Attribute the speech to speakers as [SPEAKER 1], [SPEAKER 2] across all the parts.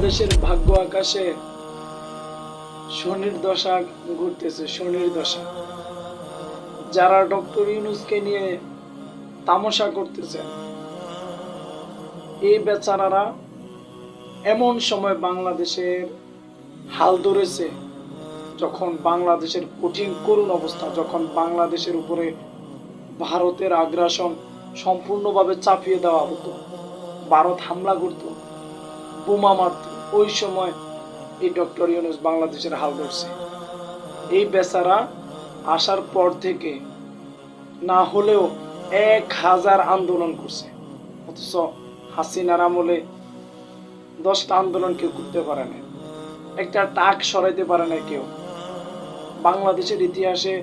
[SPEAKER 1] বাংলাদেশের ভাগ্য আকাশে শনির দশা ঘুরতেছে, শনির দশা। যারা ডক্টর ইউনূসকে নিয়ে তামাশা করতেছে, এই বেচারারা এমন সময় বাংলাদেশের হাল ধরেছে, যখন বাংলাদেশের কঠিন করুণ অবস্থা, যখন বাংলাদেশের উপরে ভারতের আগ্রাসন সম্পূর্ণভাবে চাপিয়ে দেওয়া হতো, ভারত হামলা করত, বোমা মারত, ওই সময় এই ডক্টর ইউনূস বাংলাদেশের হাল ধরছে। এই বেচারা আসার পর থেকে না হলেও 1000 আন্দোলন করছে, অথচ হাসিনার আমলে 10টা আন্দোলন কেউ করতে পারে না, একটা টাক সরাইতে পারে না কেউ। বাংলাদেশের ইতিহাসে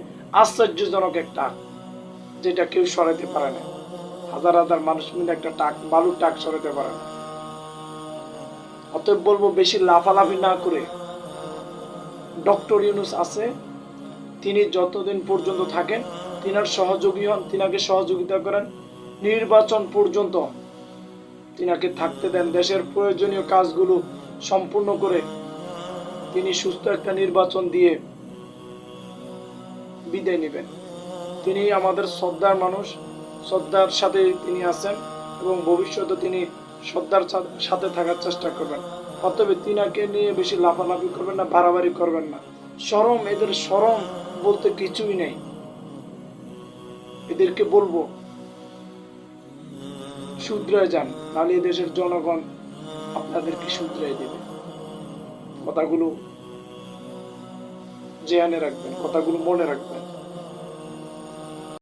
[SPEAKER 1] আশ্চর্যজনক একটা যেটা কেউ সরাইতে পারে না। হাজার হাজার মানুষ মিলে একটা টাক, বালুর টাক সরাইতে পারে না। অতএব বলবো, বেশি লাফালাফি না করে ডক্টর ইউনূস আছে, তিনি যতদিন পর্যন্ত থাকেন তিনার সহযোগী হন, তিনাকে সহযোগিতা করেন, নির্বাচন পর্যন্ত তিনাকে থাকতে দেন, দেশের প্রয়োজনীয় কাজগুলো সম্পূর্ণ করে তিনি সুস্থ একটা নির্বাচন দিয়ে বিদায় নেবেন। তিনি আমাদের শ্রদ্ধার মানুষ, শ্রদ্ধার সাথে তিনি আছেন এবং ভবিষ্যতে তিনি শ্রদ্ধার সাথে থাকার চেষ্টা করবেন। অতএব তিনাকে নিয়ে বেশি লাফালাফি করবেন না, বাড়াবাড়ি করবেন না। শরম, এদের শরম বলতে কিছুই নেই। এদেরকে বলবো শুধরে যান, নাহলে দেশের জনগণ আপনাদেরকে শুধরাই দেবে। কথাগুলো জেনে রাখবেন, কথাগুলো মনে রাখবেন।